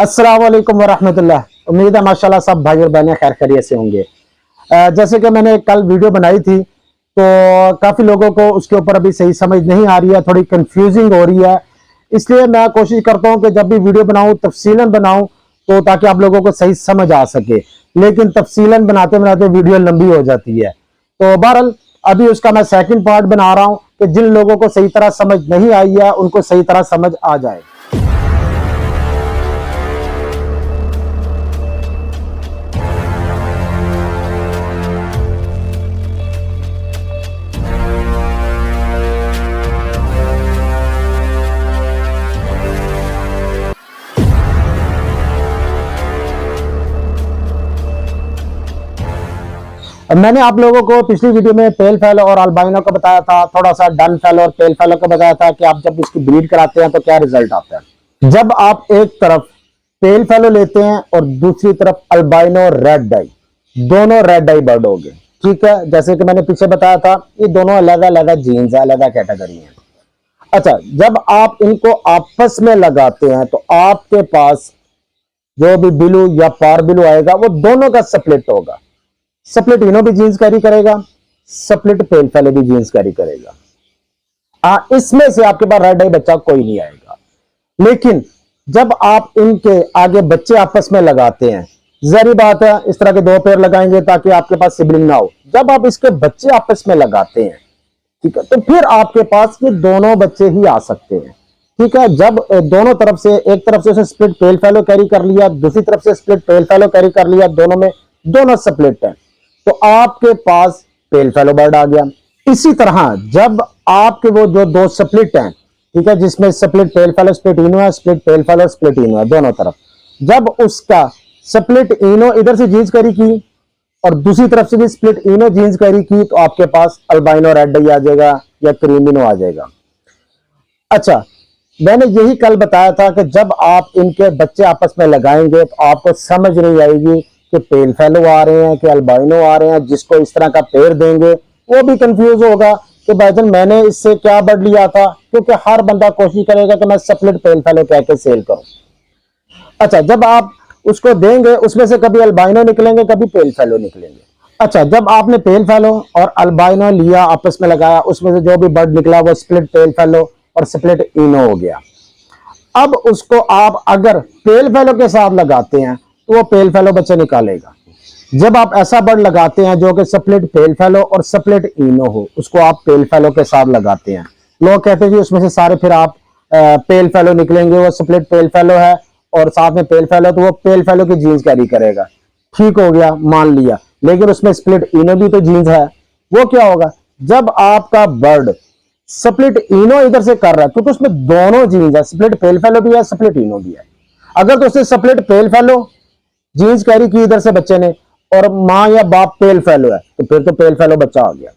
अस्सलाम वालेकुम वरहमतुल्लाह। उम्मीद है माशाल्लाह सब भाई और बहनें खैर खैरियत से होंगे। जैसे कि मैंने कल वीडियो बनाई थी तो काफ़ी लोगों को उसके ऊपर अभी सही समझ नहीं आ रही है, थोड़ी कंफ्यूजिंग हो रही है। इसलिए मैं कोशिश करता हूं कि जब भी वीडियो बनाऊं तफसीलन बनाऊं तो ताकि आप लोगों को सही समझ आ सके, लेकिन तफसीलन बनाते बनाते वीडियो लंबी हो जाती है। तो बहरहाल अभी उसका मैं सेकंड पार्ट बना रहा हूं कि जिन लोगों को सही तरह समझ नहीं आई है उनको सही तरह समझ आ जाए। मैंने आप लोगों को पिछली वीडियो में पेल फेलो और अल्बाइनो का बताया था, थोड़ा सा डन फेलो और पेल फेलो का बताया था कि आप जब इसकी ब्रीड कराते हैं तो क्या रिजल्ट आता है। जब आप एक तरफ पेल फेलो लेते हैं और दूसरी तरफ अल्बाइनो रेड आई, दोनों रेड आई बर्ड हो गए, ठीक है। जैसे कि मैंने पीछे बताया था ये दोनों अलग अलग जीन्स है, अलग कैटेगरी है। अच्छा, जब आप इनको आपस में लगाते हैं तो आपके पास जो भी बिलू या पार बिलू आएगा वो दोनों का स्प्लिट होगा। स्प्लिट इनो भी जीन्स कैरी करेगा, स्प्लिट पेल फेलो भी जीन्स कैरी करेगा। इसमें से आपके पास रेड आई बच्चा कोई नहीं आएगा। लेकिन जब आप इनके आगे बच्चे आपस में लगाते हैं, जहरी बात है इस तरह के दो पेयर लगाएंगे ताकि आपके पास सिबलिंग ना हो। जब आप इसके बच्चे आपस में लगाते हैं, ठीक है, तो फिर आपके पास ये दोनों बच्चे ही आ सकते हैं, ठीक है। जब दोनों तरफ से, एक तरफ से उसे स्प्लिट पेल फेलो कैरी कर लिया, दूसरी तरफ से स्प्लिट पेल फेलो कैरी कर लिया, दोनों में दोनों स्प्लिट है, तो आपके पास पेल फेलो बर्ड आ गया। इसी तरह जब आपके वो जो दो स्प्लिट हैं, ठीक है, जिसमें स्प्लिट पेल फेलो स्प्लिट इनो है, स्प्लिट पेल फेलो स्प्लिट इनो है दोनों तरफ, जब उसका स्प्लिट इनो इधर से जीन्स कैरी की और दूसरी तरफ से भी स्प्लिट इनो जीन्स कैरी की, तो आपके पास अल्बाइनो रेड आई आ जाएगा या क्रीम इनो आ जाएगा। अच्छा, मैंने यही कल बताया था कि जब आप इनके बच्चे आपस में लगाएंगे तो आपको समझ नहीं आएगी कि पेल फेलो आ रहे हैं कि अल्बाइनो आ रहे हैं। जिसको इस तरह का पेयर देंगे वो भी कंफ्यूज होगा कि भाईजान मैंने इससे क्या बर्ड लिया था, क्योंकि हर बंदा कोशिश करेगा कि मैं स्प्लिट पेल फेलो कह के सेल करूं। अच्छा, जब आप उसको देंगे उसमें से कभी अल्बाइनो निकलेंगे, कभी पेल फेलो निकलेंगे। अच्छा, जब आपने पेल फेलो और अल्बाइनो लिया, आपस में लगाया, उसमें से जो भी बर्ड निकला वो स्प्लिट पेल फेलो और स्प्लिट इनो हो गया। अब उसको आप अगर पेल फेलो के साथ लगाते हैं तो वो पेल फेलो बच्चे निकालेगा। जब आप ऐसा बर्ड लगाते हैं जो कि स्प्लिट पेल फेलो और स्प्लिट इनो हो, उसको आप पेल फेलो के साथ लगाते हैं। लोग कहते हैं कि उसमें से सारे फिर आप पेल फेलो निकलेंगे, वो स्प्लिट पेल फेलो है और साथ में पेल फेलो, तो वो पेल फेलो की जीन्स कैरी करेगा। ठीक हो गया, मान लिया, लेकिन उसमें स्प्लिट इनो भी तो जीन्स है। वो क्या होगा, जब आपका बर्ड स्प्लिट इनो इधर से कर रहा है, क्योंकि उसमें दोनों जीन्स है, स्प्लिट पेल फेलो भी है, स्प्लिट इनो भी है। अगर तो उसने split pale fellow jeans carry की इधर से बच्चे ने और मां या बाप पेल फेलो है, तो फिर तो पेल फेलो बच्चा आ गया।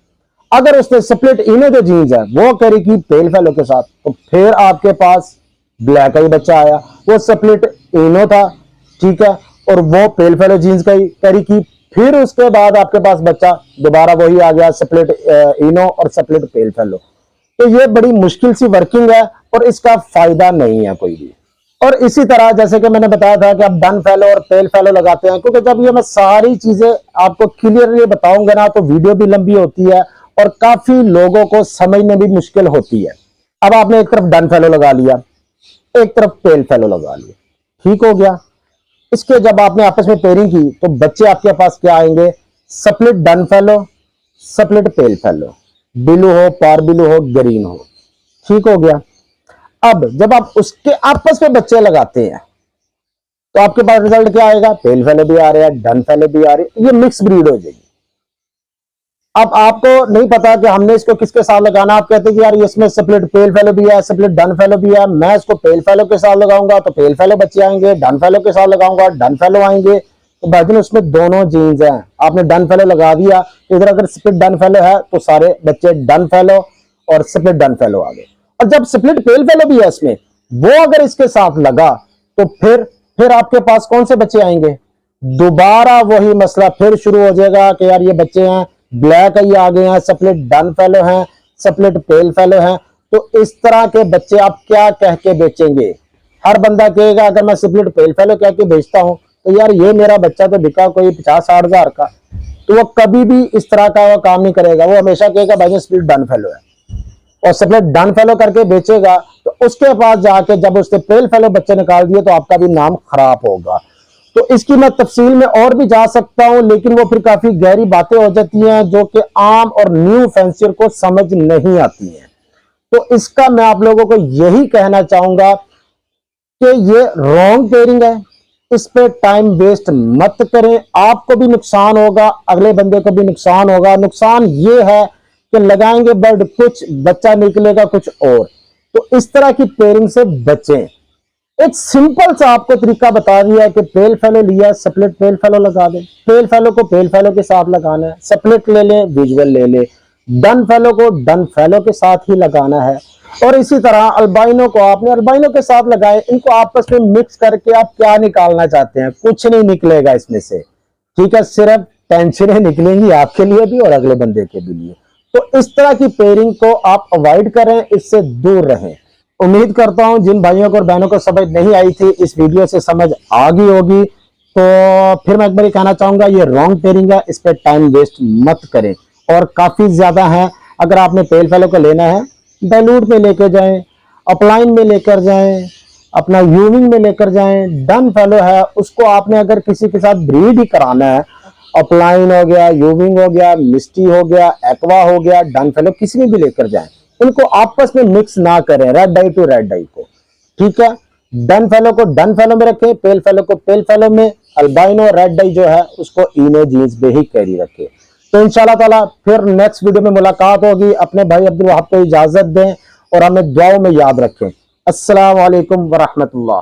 अगर उसने स्प्लिट इनो जो जीन्स है वो कैरी की पेल फेलो के साथ, तो फिर आपके पास ब्लैक आई बच्चा आया। वो स्प्लिट इनो था, ठीक है, और वो पेल फेलो जीन्स कैरी की, फिर उसके बाद आपके पास बच्चा दोबारा वही आ गया, स्प्लिट इनो और स्प्लिट पेल फेलो। तो ये बड़ी मुश्किल सी वर्किंग है और इसका फायदा नहीं है कोई भी। और इसी तरह जैसे कि मैंने बताया था कि आप डन फेलो और पेल फेलो लगाते हैं, क्योंकि जब ये मैं सारी चीजें आपको क्लियरली बताऊंगा ना तो वीडियो भी लंबी होती है और काफी लोगों को समझने भी मुश्किल होती है। अब आपने एक तरफ डन फेलो लगा लिया, एक तरफ पेल फेलो लगा लिया, ठीक हो गया। इसके जब आपने आपस में पेयरिंग की तो बच्चे आपके पास क्या आएंगे, स्प्लिट डन फेलो, स्प्लिट पेल फेलो, बिलू हो, पार बिलू हो, ग्रीन हो, ठीक हो गया। अब जब आप उसके आपस में बच्चे लगाते हैं तो आपके पास रिजल्ट क्या आएगा, पेल फेलो भी आ रहा है, डन फेलो भी आ रही है, ये मिक्स ब्रीड हो जाएगी। अब आपको नहीं पता कि हमने इसको किसके साथ लगाना, आप कहते हैं कि यार इसमें स्प्लिट पेल फेलो भी है, स्प्लिट डन फेलो भी है, मैं इसको पेल फेलो के साथ लगाऊंगा तो पेल फेलो बच्चे आएंगे, डन फेलो के साथ लगाऊंगा डन फेलो आएंगे। तो भाई उसमें दोनों जीन्स हैं, आपने डन फेलो लगा दिया, इधर अगर स्प्लिट डन फेलो है तो सारे बच्चे डन फेलो और स्प्लिट डन फेलो आ गए। और जब स्प्लिट पेल फेलो भी है इसमें, वो अगर इसके साथ लगा तो फिर आपके पास कौन से बच्चे आएंगे, दोबारा वही मसला फिर शुरू हो जाएगा कि यार ये बच्चे हैं ब्लैक आई आ गए हैं, स्प्लिट डन फेलो हैं, स्प्लिट पेल फेलो हैं। तो इस तरह के बच्चे आप क्या कह के बेचेंगे, हर बंदा कहेगा अगर मैं स्प्लिट पेल फेलो कह के बेचता हूं तो यार ये मेरा बच्चा तो बिका कोई 50-60 हजार का, तो वो कभी भी इस तरह का वो काम नहीं करेगा। वो हमेशा कहेगा भाई स्प्लिट डन फेलो है, और स्प्लिट डन फेलो करके बेचेगा तो उसके पास जाके जब उसने पेल फेलो बच्चे निकाल दिए तो आपका भी नाम खराब होगा। तो इसकी मैं तफसील में और भी जा सकता हूं, लेकिन वो फिर काफी गहरी बातें हो जाती हैं जो कि आम और न्यू फैंसियर को समझ नहीं आती हैं। तो इसका मैं आप लोगों को यही कहना चाहूंगा कि ये रॉन्ग पेयरिंग है, इस पे टाइम वेस्ट मत करें। आपको भी नुकसान होगा, अगले बंदे को भी नुकसान होगा। नुकसान ये है कि लगाएंगे बर्ड कुछ, बच्चा निकलेगा कुछ और। तो इस तरह की पेयरिंग से बचें। एक सिंपल सा आपको तरीका बता दिया कि पेल फेलो लिया, स्प्लिट पेल फेलो लगा दें। पेल फेलो को पेल फेलो के साथ लगाना है, स्प्लिट ले लें, विजुअल ले लें, डन फेलो को डन फेलो के साथ ही लगाना है। और इसी तरह अल्बाइनो को आपने अल्बाइनो के साथ लगाए। इनको आपस में मिक्स करके आप क्या निकालना चाहते हैं, कुछ नहीं निकलेगा इसमें से, ठीक है। सिर्फ टेंशनें निकलेंगी आपके लिए भी और अगले बंदे के भी लिए। तो इस तरह की पेयरिंग को आप अवॉइड करें, इससे दूर रहें। उम्मीद करता हूं जिन भाइयों को और बहनों को समझ नहीं आई थी इस वीडियो से समझ आ गई होगी। तो फिर मैं एक बार कहना चाहूंगा ये रॉन्ग पेयरिंग है, इस पर टाइम वेस्ट मत करें। और काफी ज्यादा है, अगर आपने पेल फेलो को लेना है डाइल्यूट में लेकर जाएं, अपलाइन में लेकर जाएं, अपना यूविंग में लेकर जाएं। डन फेलो है उसको आपने अगर किसी के साथ ब्रीड ही कराना है, अपलाइन हो गया, यूविंग हो गया, मिस्टी हो गया, एक्वा हो गया, डन फेलो किसी में भी लेकर जाएं। इनको आपस में मिक्स ना करें, रेड आई टू रेड आई को, ठीक है। डन फेलो को डन फेलो में रखें, पेल फेलो को पेल फेलो में, अल्बाइनो रेड आई जो है उसको इनो जीन्स में ही कैरी रखें। तो इंशाल्लाह ताला फिर नेक्स्ट वीडियो में मुलाकात होगी। अपने भाई अब्दुल वहाब को इजाजत दें और हमें दुआओं में याद रखें। अस्सलाम वालेकुम व रहमतुल्लाह।